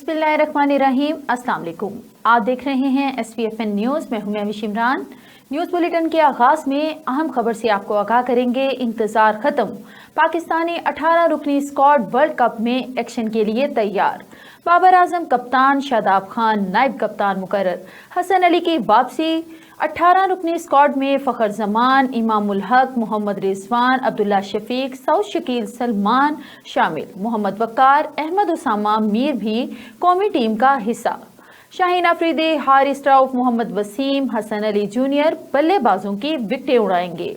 बिस्मिल्लाहिर्रहमानिर्रहीम। अस्सलाम वालेकुम। आप देख रहे हैं SPFN न्यूज़। मैं हूं महविश इमरान। न्यूज़ बुलेटिन के आगाज में अहम खबर से आपको आगाह करेंगे। इंतजार खत्म, पाकिस्तानी 18 रुकनी स्क्वाड वर्ल्ड कप में एक्शन के लिए तैयार। बाबर आजम कप्तान, शादाब खान नायब कप्तान मुकर्रर। हसन अली की वापसी। 18 रुकनी स्क्वाड में फखर जमान, इमामुल हक, मोहम्मद रिजवान, अब्दुल्ला शफीक, सऊद शकील सलमान शामिल। मोहम्मद वकार, अहमद उसामा मीर भी कौमी टीम का हिस्सा। शाहीन अफरीदी, हारिस रऊफ, मोहम्मद वसीम, हसन अली जूनियर बल्लेबाजों की विकेटें उड़ाएंगे।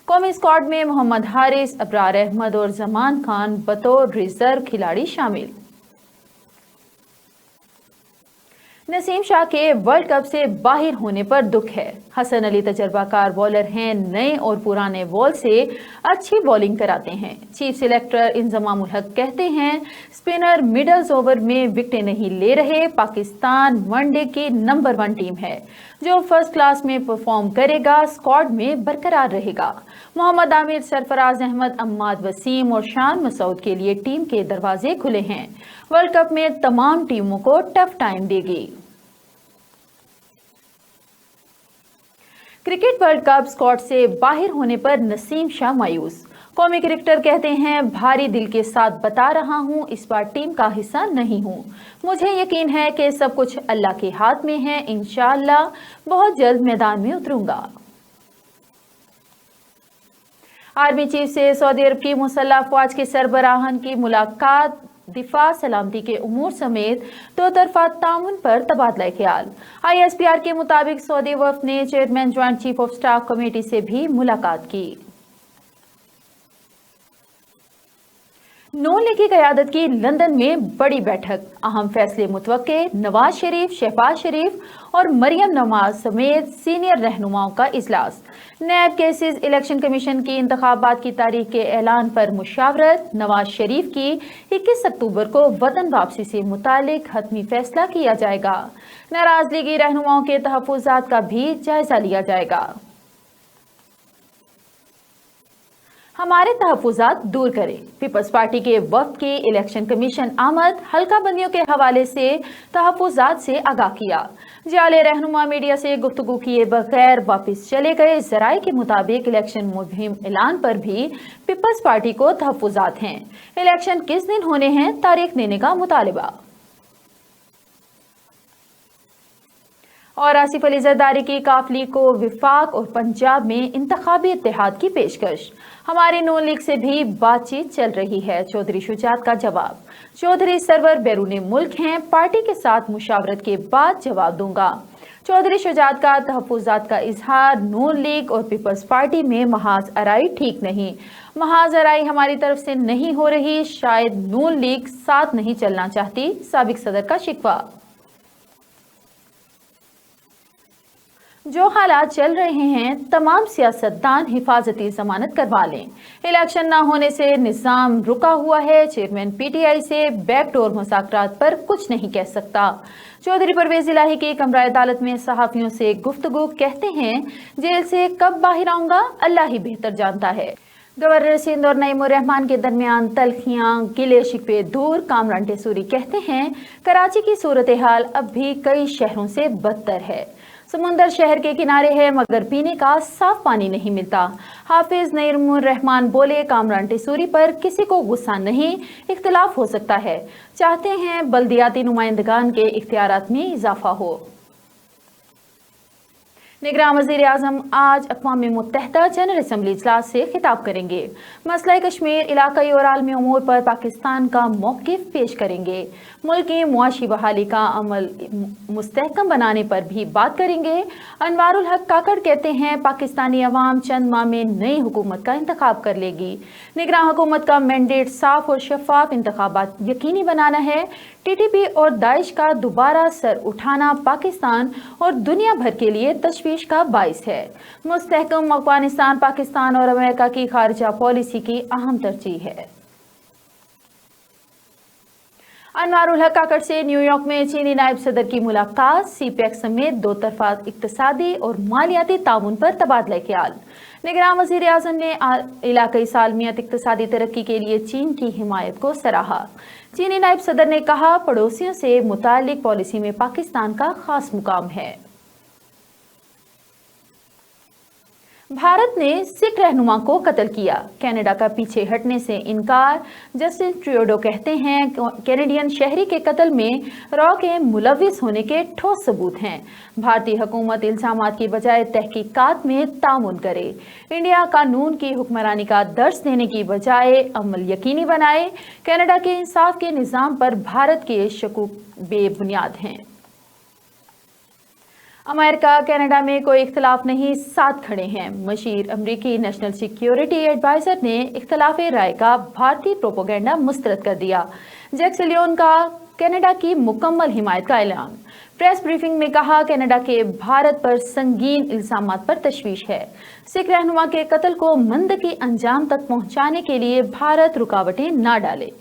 कौमी स्क्वाड में मोहम्मद हारिस, अबरार अहमद और जमान खान बतौर रिजर्व खिलाड़ी शामिल। नसीम शाह के वर्ल्ड कप से बाहर होने पर दुख है। हसन अली तजर्बाकार बॉलर हैं, नए और पुराने बॉल से अच्छी बॉलिंग कराते हैं। चीफ सिलेक्टर इंजमामुल हक कहते हैं स्पिनर मिडल्स ओवर में विकेटें नहीं ले रहे। पाकिस्तान वनडे की नंबर 1 टीम है, जो फर्स्ट क्लास में परफॉर्म करेगा, स्क्वाड में बरकरार रहेगा। मोहम्मद आमिर, सरफराज अहमद, अम्माद वसीम और शान मसूद के लिए टीम के दरवाजे खुले हैं। वर्ल्ड कप में तमाम टीमों को टफ टाइम देगी। क्रिकेट वर्ल्ड कप स्क्वाड से बाहर होने पर नसीम शाह मायूस। कौमी क्रिकेटर कहते हैं भारी दिल के साथ बता रहा हूं, इस बार टीम का हिस्सा नहीं हूं। मुझे यकीन है कि सब कुछ अल्लाह के हाथ में है। इंशाअल्लाह बहुत जल्द मैदान में उतरूंगा। आर्मी चीफ से सऊदी अरब की मुसल्लह अफवाज के सरबराहान की मुलाकात। दिफा, सलामती के उमूर समेत दो तरफा ताउन पर तबादला ख्याल। ISPR के मुताबिक सऊदी वफ्द ने chairman joint chief of staff committee से भी मुलाकात की। नून लीग की क़यादत की लंदन में बड़ी बैठक। अहम फैसले मुतवक्के। नवाज शरीफ, शहबाज शरीफ और मरियम नवाज समेत सीनियर रहनुमाओं का इजलास। नैब केसेस इलेक्शन कमीशन की इंतखाबात की तारीख के ऐलान पर मुशावरत। नवाज शरीफ की 21 अक्टूबर को वतन वापसी से मुतालिक हतमी फैसला किया जाएगा। नाराज लीगी रहनुमाओं के तहफ़्फ़ुज़ात का भी जायजा लिया जाएगा। हमारे तहफ़्फ़ुज़ात दूर करें। पीपल्स पार्टी के वफ़द के इलेक्शन कमीशन आमद। हल्का बंदियों के हवाले से तहफ़्फ़ुज़ात से आगाह किया। जाले रहनुमा मीडिया से गुफ्तगू किए बगैर वापस चले गए। ज़राए के मुताबिक इलेक्शन मुहिम ऐलान पर भी पीपल्स पार्टी को तहफ़्फ़ुज़ात हैं। इलेक्शन किस दिन होने हैं, तारीख देने का मुतालबा। और आसिफ अली जरदारी की काफली को विफाक और पंजाब में इंतखाबी इत्तेहाद की पेशकश। हमारी नून लीग से भी बातचीत चल रही है, चौधरी शुजात का जवाब। चौधरी सरवर बैरूने मुल्क हैं, पार्टी के साथ मुशावरत के बाद जवाब दूंगा। चौधरी शुजात का तहफ़्फ़ुज़ात का इजहार। नून लीग और पीपल्स पार्टी में महाज आराई ठीक नहीं। महाज आराई हमारी तरफ से नहीं हो रही, शायद नून लीग साथ नहीं चलना चाहती, साबिक सदर का शिकवा। जो हालात चल रहे हैं, तमाम सियासतदान हिफाजती जमानत करवा लें। इलेक्शन ना होने से निज़ाम रुका हुआ है। चेयरमैन PTI से बैकडोर मुज़ाकरात पर कुछ नहीं कह सकता। चौधरी परवेज इलाही की कमरा अदालत में सहाफ़ियों से गुफ्तगू। कहते हैं जेल से कब बाहर आऊंगा, अल्लाह ही बेहतर जानता है। गवर्नर सिंध और नईमुर रहमान के दरमियान तलखियां, गिले शिकवे दूर। कामरान टेसूरी कहते हैं कराची की सूरत हाल अब भी कई शहरों से बदतर है। समुंदर शहर के किनारे है, मगर पीने का साफ पानी नहीं मिलता। हाफिज नईमुर रहमान बोले कामरान टेसूरी पर किसी को गुस्सा नहीं, इख्तिलाफ हो सकता है। चाहते हैं बल्दियाती नुमाइंदगान के इख्तियारात में इजाफा हो। निगरान वज़ीर आज़म आज अक़वाम मुत्तहिदा जनरल असम्बली इजलास से खिताब करेंगे। मसला कश्मीर, इलाकाई और आलमी उमूर पर पाकिस्तान का मौक़िफ़ पेश करेंगे। मुल्क की मुआशी बहाली का अमल मुस्तहकम बनाने पर भी बात करेंगे। अनवारुल हक काकड़ कहते हैं पाकिस्तानी अवाम चंद माह में नई हुकूमत का इंतखाब कर लेगी। निगरान हुकूमत का मैंडेट साफ और शफाफ इंतखाबात यकीनी बनाना है। TTP और दाइश का दोबारा सर उठाना पाकिस्तान और दुनिया भर के लिए तशवीश का बाइस है। मुस्तहकम अफगानिस्तान पाकिस्तान और अमेरिका की खारजा पॉलिसी की अहम तरजीह है। अनवारुल हक काकड़ से न्यूयॉर्क में चीनी नायब सदर की मुलाकात, सीपेक समेत दो तरफा इक्तसादी और मालियाती ताउन पर तबादला ख्याल। निगरान वज़ीर आज़म ने इलाक़ाई सालमियत इक्तसादी तरक्की के लिए चीन की हिमायत को सराहा। चीनी नायब सदर ने कहा, पड़ोसियों से मुतालिक पॉलिसी में पाकिस्तान का खास मुकाम है। भारत ने सिख रहनुमा को कत्ल किया, कनाडा का पीछे हटने से इनकार। जस्टिन ट्रूडो कहते हैं कैनेडियन शहरी के कत्ल में रॉ के मुलविस होने के ठोस सबूत हैं। भारतीय हुकूमत इल्जामात की बजाय तहकीकात में ताउन करे। इंडिया कानून की हुक्मरानी का दर्स देने की बजाय अमल यकीनी बनाए। कनाडा के इंसाफ के निज़ाम पर भारत के शकूक बेबुनियाद हैं। अमेरिका कनाडा में कोई इख्तलाफ नहीं, साथ खड़े हैं। मशीर अमरीकी नेशनल सिक्योरिटी एडवाइजर ने इख्तलाफ राय का भारतीय प्रोपोगेंडा मुस्तरद कर दिया। जैक सलियोन का कनाडा की मुकम्मल हिमायत का ऐलान। प्रेस ब्रीफिंग में कहा, कनाडा के भारत पर संगीन इल्जामात पर तशवीश है। सिख रहनुमा के कत्ल को मंदकी अंजाम तक पहुंचाने के लिए भारत रुकावटें ना डाले।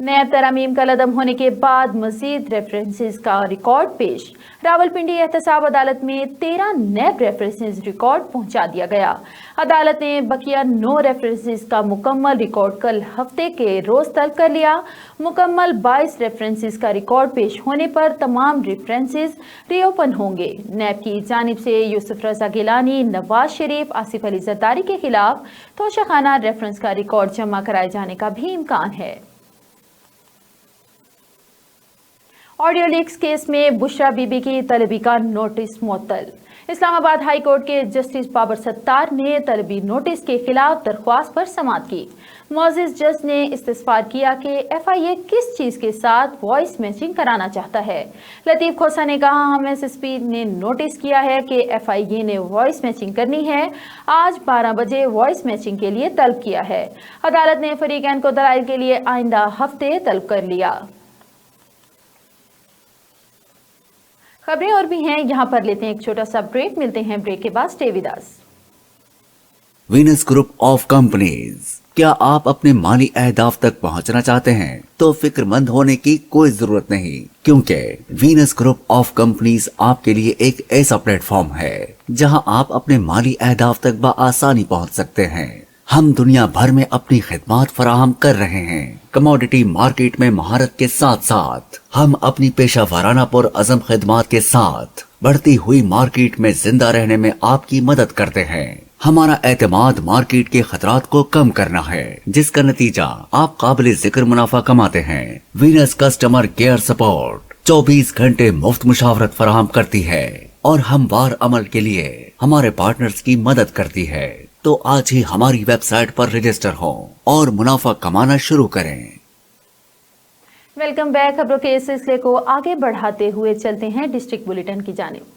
नैब तरमीम का लदम होने के बाद मजीद रेफरेंसेस का रिकॉर्ड पेश। रावलपिंडी एहतसाब अदालत में 13 नैब रेफरेंसेस रिकॉर्ड पहुंचा दिया गया। अदालत ने बकिया 9 रेफरेंसेस का मुकम्मल रिकॉर्ड कल हफ्ते के रोज तलब कर लिया। मुकम्मल 22 रेफरेंसेस का रिकॉर्ड पेश होने पर तमाम रेफरेंसेस रीओपन होंगे। नैब की जानिब से यूसुफ रजा गिलानी, नवाज शरीफ, आसिफ अली जरदारी के खिलाफ तोशाखाना रेफरेंस का रिकॉर्ड जमा कराए जाने का भी इम्कान है। ऑडियो लीक्स केस में बुशरा बीबी की तलबी का नोटिस मुअत्तल। इस्लामाबाद हाई कोर्ट के जस्टिस बाबर सत्तार ने तलबी नोटिस के खिलाफ दरख्वास्त पर समाअत की। मोअज़्ज़िज़ जज ने इस्तिफ़सार किया कि FIA किस चीज़ के साथ वॉइस मैचिंग कराना चाहता है। लतीफ़ खोसा ने कहा, हमें SSP ने नोटिस किया है कि FIA ने वॉइस मैचिंग करनी है। आज 12 बजे वॉइस मैचिंग के लिए तलब किया है। अदालत ने फरीकैन को दलाइल के लिए आइंदा हफ्ते तलब कर लिया। खबरें और भी हैं, यहाँ पर लेते हैं एक छोटा सा ब्रेक। मिलते हैं ब्रेक के बाद। Stay with us. Venus group of companies. क्या आप अपने माली अहदाफ तक पहुंचना चाहते हैं? तो फिक्रमंद होने की कोई जरूरत नहीं, क्योंकि वीनस ग्रुप ऑफ कंपनीज आपके लिए एक ऐसा प्लेटफॉर्म है जहां आप अपने माली अहदाफ तक बआसानी पहुंच सकते हैं। हम दुनिया भर में अपनी खिदमत फराहम कर रहे हैं। कमोडिटी मार्केट में महारत के साथ साथ हम अपनी पेशा वाराना पुर अज़म खिदमत के साथ बढ़ती हुई मार्केट में जिंदा रहने में आपकी मदद करते हैं। हमारा एतमाद मार्केट के खतरात को कम करना है, जिसका नतीजा आप काबिल जिक्र मुनाफा कमाते हैं। वीनस कस्टमर केयर सपोर्ट 24 घंटे मुफ्त मुशावरत फराहम करती है और हमवार अमल के लिए हमारे पार्टनर्स की मदद करती है। तो आज ही हमारी वेबसाइट पर रजिस्टर हो और मुनाफा कमाना शुरू करें। Welcome back. खबरों के इस सिलसिले को आगे बढ़ाते हुए चलते हैं डिस्ट्रिक्ट बुलेटिन की जानिब।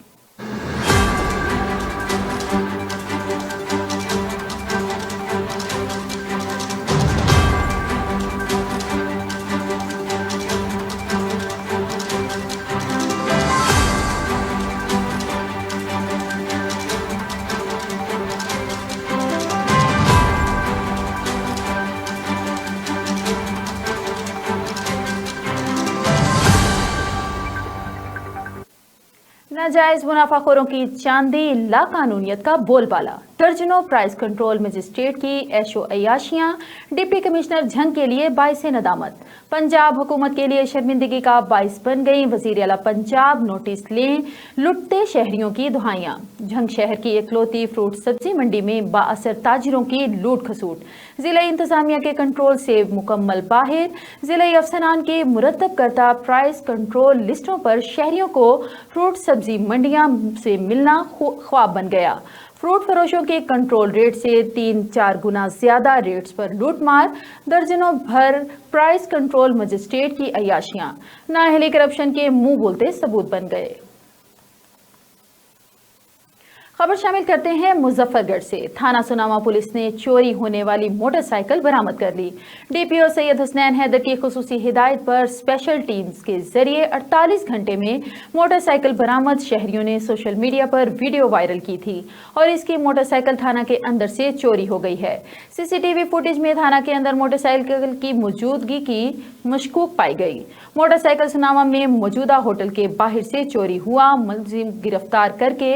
नाजायज मुनाफाखोरों की चांदी, लाकानूनियत का बोलबाला। दर्जनों प्राइस कंट्रोल मजिस्ट्रेट की ऐशो अयाशियां डिप्टी कमिश्नर झंग के लिए बाइस नदामत। पंजाब हुकूमत के लिए शर्मिंदगी का बाइस बन गई। वजीर आला पंजाब नोटिस लें, लुटते शहरियों की दुहाइयां। झंग शहर की इकलौती फ्रूट सब्जी मंडी में बाअसर ताजिरों की लूट खसूट। जिला इंतजामिया के कंट्रोल से मुकम्मल बाहर। जिला अफसरान के मुरतब करता प्राइस कंट्रोल लिस्टों पर शहरियों को फ्रूट सब्जी मंडियां से मिलना ख्वाब बन गया। फ्रूट फरोशों के कंट्रोल रेट से 3-4 गुना ज्यादा रेट्स पर लूटमार। दर्जनों भर प्राइस कंट्रोल मजिस्ट्रेट की अयाशियां नाअहली करप्शन के मुंह बोलते सबूत बन गए। खबर शामिल करते हैं मुजफ्फरगढ़ से। थाना सुनामा पुलिस ने चोरी होने वाली मोटरसाइकिल बरामद कर ली। डीपीओ सैयद हुसनैन हैदर की खुसूसी हिदायत पर स्पेशल टीम्स के जरिए 48 घंटे में मोटरसाइकिल बरामद। शहरियों ने सोशल मीडिया पर वीडियो वायरल की थी और इसकी मोटरसाइकिल थाना के अंदर से चोरी हो गई है। सीसीटीवी फुटेज में थाना के अंदर मोटरसाइकिल की मौजूदगी की मशकूक पाई गई। मोटरसाइकिल सुनामा में मौजूदा होटल के बाहर से चोरी हुआ। मुलजिम गिरफ्तार करके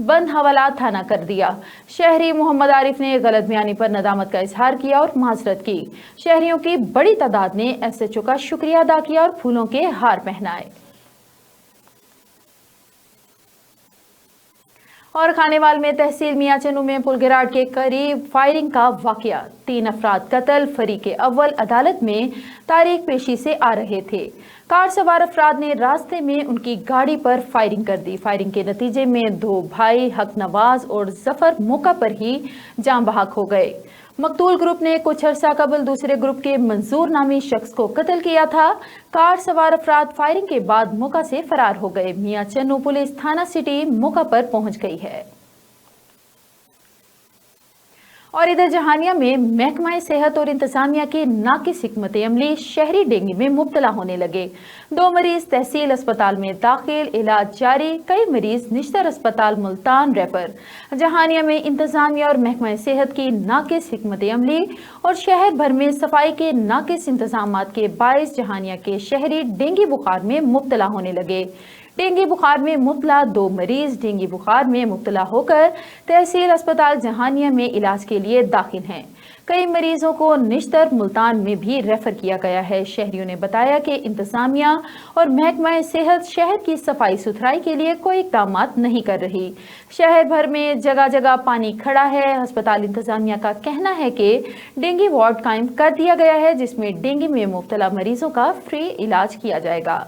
बंद हवालात थाना कर दिया। शहरी मोहम्मद आरिफ ने गलत बयानी पर नदामत का इजहार किया और माजरत की। शहरियों की बड़ी तादाद ने एसएचओ का शुक्रिया अदा किया और फूलों के हार पहनाए। और खानेवाल में तहसील मियाचनू में पुलगिराट के करीब फायरिंग का वाकया। 3 अफराद कत्ल। फरीके अव्वल अदालत में तारीख पेशी से आ रहे थे। कार सवार अफराद ने रास्ते में उनकी गाड़ी पर फायरिंग कर दी। फायरिंग के नतीजे में 2 भाई हक नवाज और जफर मौका पर ही जान बहक हो गए। मकतूल ग्रुप ने कुछ अरसा कबल दूसरे ग्रुप के मंजूर नामी शख्स को कत्ल किया था। कार सवार अफराद फायरिंग के बाद मौका से फरार हो गए। मियाचन्नू पुलिस थाना सिटी मौका पर पहुंच गई है। और इधर जहानिया में महकमा सेहत और इंतजामिया की नाकिस हिकमत अमली शहरी डेंगू में मुब्तला होने लगे। 2 मरीज तहसील अस्पताल में दाखिल, इलाज जारी। कई मरीज निश्तर अस्पताल मुल्तान रेफर। जहानिया में इंतजामिया और महकमा सेहत की नाकिस हिकमत अमली और शहर भर में सफाई के नाकिस इंतजामात के बायस जहानिया के शहरी डेंगू बुखार में मुब्तला होने लगे। डेंगू बुखार में मुब्तला 2 मरीज डेंगू बुखार में मुब्तला होकर तहसील अस्पताल जहानिया में इलाज के लिए दाखिल हैं। कई मरीजों को निश्तर मुल्तान में भी रेफर किया गया है। शहरियों ने बताया कि इंतजामिया और महकमा सेहत शहर की सफाई सुथराई के लिए कोई इक़दाम नहीं कर रही। शहर भर में जगह जगह पानी खड़ा है। अस्पताल इंतजामिया का कहना है कि डेंगू वार्ड कायम कर दिया गया है, जिसमें डेंगू में मुब्तला मरीजों का फ्री इलाज किया जाएगा।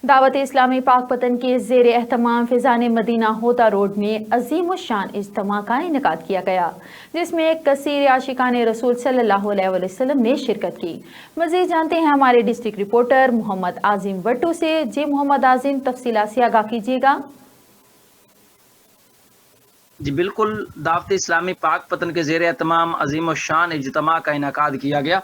दावत इस्लामी पाकपतन के ज़ेर एहतमाम फिजान मदीना होता रोड में अजीम शान इज्तिमा का इनेकाद किया गया, जिसमें कसीर आशिकान रसूल सल्लल्लाहु अलैहि वसल्लम ने शिरकत की। मज़ीद जानते हैं हमारे डिस्ट्रिक्ट रिपोर्टर मोहम्मद आजिम वट्टू से। जी मोहम्मद आजिम, तफसीलात से आगाह कीजिएगा। जी बिल्कुल, दावत इस्लामी पाक पतन के ज़ेर एहतमाम अजीम शान इज्तिमा का इनेकाद किया गया,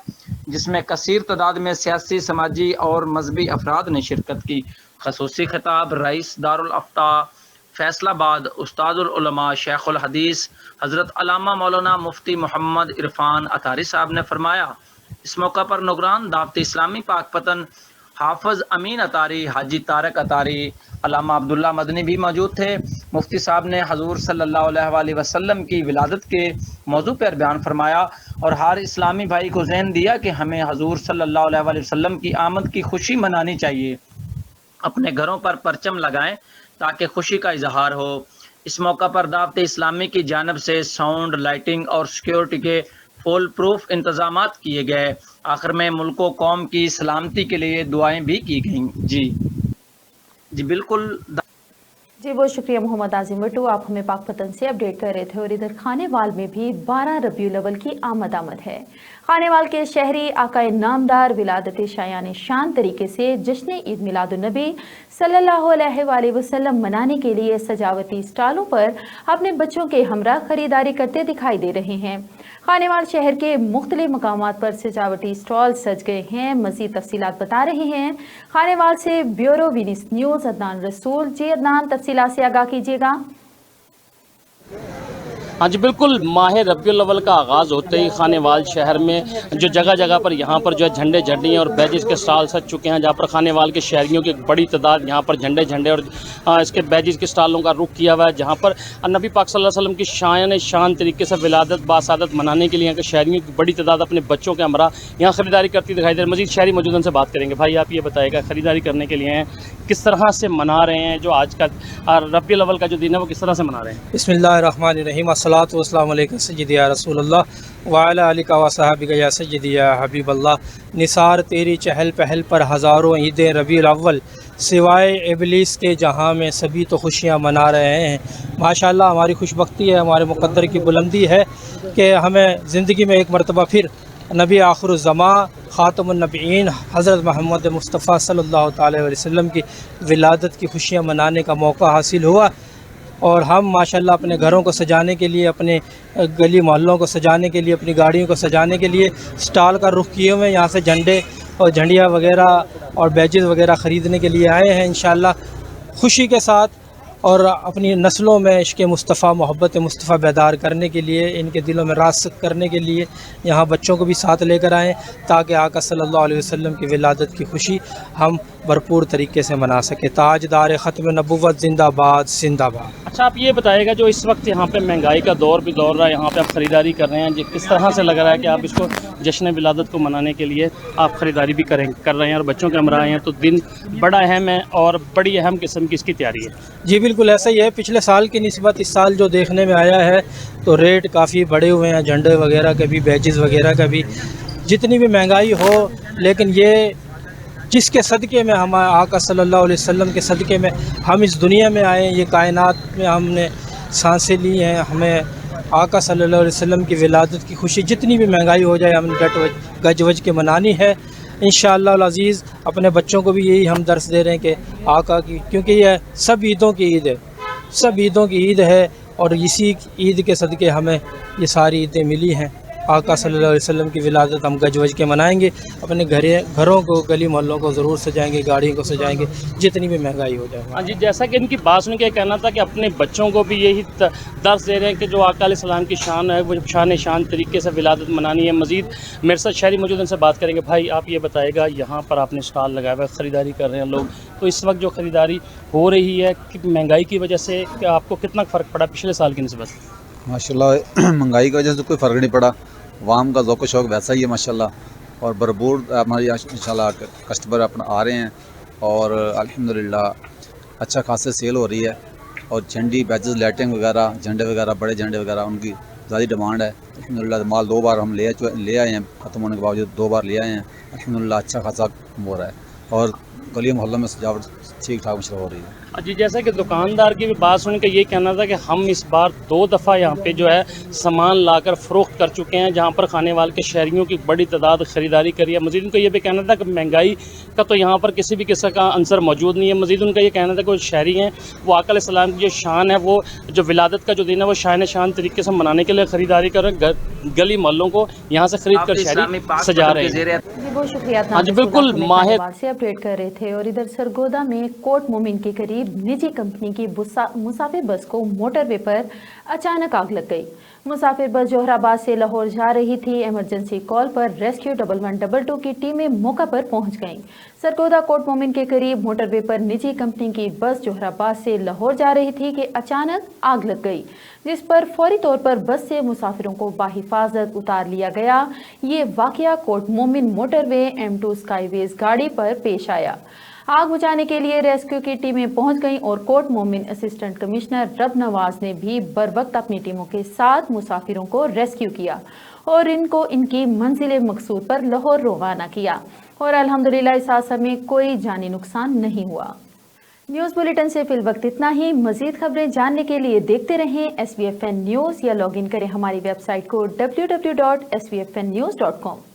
जिसमें कसीर तादाद में सियासी, समाजी और मजहबी अफराद ने शिरकत की। खसूसी खिताब रईस दारुल अफ्ता फैसलाबाद उस्तादुल उलमा शेखुल हदीस हज़रत अल्लामा मौलाना मुफ्ती मोहम्मद इरफान अतारी साहब ने फरमाया। इस मौका पर नुगरान दावत इस्लामी पाक पतन हाफिज अमीन अतारी, हाजी तारक अतारी, अल्लामा अब्दुल्ला मदनी भी मौजूद थे। मुफ्ती साहब ने हजूर सल्लल्लाहु अलैहि वसल्लम की विलादत के मौजू पर बयान फरमाया और हर इस्लामी भाई को ज़हन दिया कि हमें हजूर सल्लल्लाहु अलैहि वसल्लम की आमद की खुशी मनानी चाहिए। अपने घरों पर परचम लगाएं ताकि खुशी का इजहार हो। इस मौका पर दावत इस्लामी की जानिब से साउंड, लाइटिंग और सिक्योरिटी के फुल प्रूफ इंतजामात किए गए। आखिर में मुल्क व कौम की सलामती के लिए दुआएं भी की गईं। जी बिल्कुल। जी बहुत शुक्रिया मोहम्मद आजिम वट्टू, आप हमें पाकपतन से अपडेट कर रहे थे। और इधर खानेवाल में भी 12 रबीउल अव्वल की आमद है। खानेवाल के शहरी आकाए नामदार विलादत शायान शान तरीके से जश्न ईद मिलादुन्नबी सल्लल्लाहु अलैहि वसल्लम मनाने के लिए सजावटी स्टॉलों पर अपने बच्चों के हमरा खरीदारी करते दिखाई दे रहे हैं। खानेवाल शहर के मुख्तलिफ मकामात पर सजावटी स्टॉल सज गए हैं। मज़ीद तफसीलात बता रहे हैं खानेवाल से ब्यूरो वीनिस न्यूज़ अदनान रसूल। जी अदनान, तफसीलात से आगाह कीजिएगा। हाँ जी बिल्कुल, माह रबीउल अव्वल का आगाज़ होते ही खानेवाल शहर में जो जगह जगह पर यहाँ पर जो है झंडे झंडियाँ और बैजेस के स्टॉल सज चुके हैं, जहाँ पर खानेवाल के शहरियों की एक बड़ी तादाद यहाँ पर झंडे और इसके बैजेस के स्टॉलों का रुख किया हुआ है, जहाँ पर नबी पाक सल्लल्लाहु अलैहि वसल्लम की शान शान तरीके से विलादत बासादत मनाने के लिए यहाँ के शहरियों की बड़ी तादाद अपने बच्चों के हमरा यहाँ ख़रीदारी करती दिखाई दे रही है। मज़ीद शहरी मौजूदन से बात करेंगे। भाई आप ये बताइएगा, ख़रीदारी करने के लिए किस तरह से मना रहे हैं, जो आज का रबीउल अव्वल का जो दिन है वो किस तरह से मना रहे हैं? बिस्मिल्लाहिर्रहमानिर्रहीम, अस्सलातु वस्सलामु अलैका सय्यदी या रसूलल्लाह व अला आलिका व सहाबिका या सय्यदी या हबीबल्लाह। निसार तेरी चहल पहल पर हज़ारों ईदें रबीउल अव्वल, सिवाय इबलीस के जहाँ में सभी तो खुशियाँ मना रहे हैं। माशाअल्लाह, हमारी खुशबख्ती है, हमारे मुक़द्दर की बुलंदी है कि हमें ज़िंदगी में एक मरतबा फिर नबी आखिरुज़्ज़मां ख़ातमुन नबीयीन हज़रत मोहम्मद मुस्तफ़ा सल्लल्लाहु अलैहि वसल्लम की विलादत की खुशियाँ मनाने का मौका हासिल हुआ। और हम माशाल्लाह अपने घरों को सजाने के लिए, अपने गली मोहल्लों को सजाने के लिए, अपनी गाड़ियों को सजाने के लिए स्टॉल का रुख किए हुए, यहाँ से झंडे और झंडियाँ वगैरह और बैजेस वगैरह ख़रीदने के लिए आए हैं इंशाअल्लाह खुशी के साथ, और अपनी नस्लों में इश्क़ मुस्तफ़ा, मोहब्बत मुस्तफ़ा बेदार करने के लिए, इनके दिलों में रासिख़ करने के लिए यहाँ बच्चों को भी साथ लेकर आएँ, ताकि आका सल्लल्लाहु अलैहि वसल्लम की विलादत की खुशी हम भरपूर तरीके से मना सकें। ताजदार ख़त्म नबुव्वत जिंदाबाद जिंदाबाद। अच्छा, आप ये बताइएगा, जो इस वक्त यहाँ पे महंगाई का दौर भी दौर रहा है, यहाँ पे आप ख़रीदारी कर रहे हैं, जी किस तरह से लग रहा है कि आप इसको जश्न विलादत को मनाने के लिए आप ख़रीदारी भी कर रहे हैं और बच्चों के हमरा आए हैं, तो दिन बड़ा अहम है और बड़ी अहम किस्म की इसकी तैयारी है? जी बिल्कुल ऐसा ही है। पिछले साल की निस्बत इस साल जो देखने में आया है तो रेट काफ़ी बढ़े हुए हैं, झंडे वगैरह के भी, बैजेस वगैरह का भी। जितनी भी महंगाई हो, लेकिन ये जिसके सदक़े में हम आका सल्लल्लाहु अलैहि वसल्लम के सदक़े में हम इस दुनिया में आए, ये कायनात में हमने सांसें ली हैं, हमें आका सल्लल्लाहु अलैहि वसल्लम की विलादत की खुशी जितनी भी महंगाई हो जाए हमने गज वज के मनानी है इंशाअल्लाह अज़ीज़। अपने बच्चों को भी यही हम दर्स दे रहे हैं कि आका की, क्योंकि यह सब ईदों की ईद है, सब ईदों की ईद है, और इसी ईद के सदक़े हमें ये सारी ईदें मिली हैं। आका सल्लल्लाहु अलैहि वसल्लम की विलादत हम गज वज के मनाएंगे, अपने घरों को, गली मोहल्लों को ज़रूर सजाएंगे, गाड़ियों को सजाएंगे, जितनी भी महंगाई हो जाए। हाँ जी, जैसा कि इनकी बात सुन के कहना था कि अपने बच्चों को भी यही दर्स दे रहे हैं कि जो आका अलैहिस्सलाम की शान है वो शान तरीके से विलादत मनानी है। मज़ीद मेरे साथ शहरी मौजूद, उनसे बात करेंगे। भाई, आप ये बताएगा, यहाँ पर आपने स्टॉल लगाया हुआ है, ख़रीदारी कर रहे हैं लोग, तो इस वक्त जो ख़रीदारी हो रही है कि महंगाई की वजह से आपको कितना फ़र्क पड़ा पिछले साल की निस्बत? माशाल्लाह महंगाई की वजह से कोई फ़र्क नहीं पड़ा, वाम का ज़ौक़ शौक़ वैसा ही है माशाल्लाह, और भरपूर हमारे इंशाल्लाह कस्टमर अपना आ रहे हैं, और अल्हम्दुलिल्लाह अच्छा खासा सेल हो रही है। और झंडी, बैजेस, लाइटिंग वगैरह, झंडे वगैरह, बड़े झंडे वगैरह, उनकी ज़्यादा डिमांड है। अल्हम्दुलिल्लाह माल 2 बार हम ले आए हैं, ख़त्म होने के बावजूद 2 बार ले आए हैं। अल्हम्दुलिल्लाह अच्छा खासा हो रहा है, और गली मोहल्लों में सजावट ठीक ठाक मशहूर हो रही है। जी, जैसा कि दुकानदार की भी बात सुन के ये कहना था कि हम इस बार 2 दफ़ा यहाँ पे जो है सामान लाकर फ़रोख्त कर चुके हैं, जहाँ पर खाने वाले के शहरियों की बड़ी तादाद ख़रीदारी करी है। मज़ीद उनका ये भी कहना था कि महंगाई का तो यहाँ पर किसी भी किस्म का अंसर मौजूद नहीं है। मज़ीद उनका ये कहना था कि वो शहरी हैं, वो आका अलैहिस्सलाम की जो शान है, वो जो विलादत का जो दिन है, वो शान तरीके से मनाने के लिए ख़रीदारी कर रहे हैं, गली मोहल्लों को यहाँ से ख़रीद कर शहरी सजा रहे हैं। जी, बहुत शुक्रिया। हाँ जी, बिल्कुल माहिर से अपडेट कर रहे थे। और इधर सरगोदा में कोट मोमिन के करीब निजी कंपनी की मुसाफिर बस को मोटरवे पर अचानक आग लग गई। मुसाफिर बस जोहराबाद से लाहौर जा रही थी। इमरजेंसी कॉल पर रेस्क्यू 1122 की टीमें मौका पर पहुंच गईं। सरगोदा कोट मोमिन के करीब मोटरवे पर निजी कंपनी की बस जोहराबाद से लाहौर जा रही थी कि अचानक आग लग गई, जिस पर फौरी तौर पर बस से मुसाफिरों को बाहिफाजत उतार लिया गया। ये वाकया कोट मोमिन मोटरवे M2 स्काईवेज गाड़ी पर पेश आया। आग बुझाने के लिए रेस्क्यू की टीमें पहुंच गईं और कोट मोमिन असिस्टेंट कमिश्नर रब नवाज ने भी बर वक्त अपनी टीमों के साथ मुसाफिरों को रेस्क्यू किया और इनको इनकी मंजिल मकसूद पर लाहौर रवाना किया। और अल्हम्दुलिल्लाह इस हादसे में कोई जानी नुकसान नहीं हुआ। न्यूज़ बुलेटिन से फिल वक्त इतना ही। मजीद खबरें जानने के लिए देखते रहें SVFN न्यूज़ या लॉगिन करें हमारी वेबसाइट को www.svfnnews.com।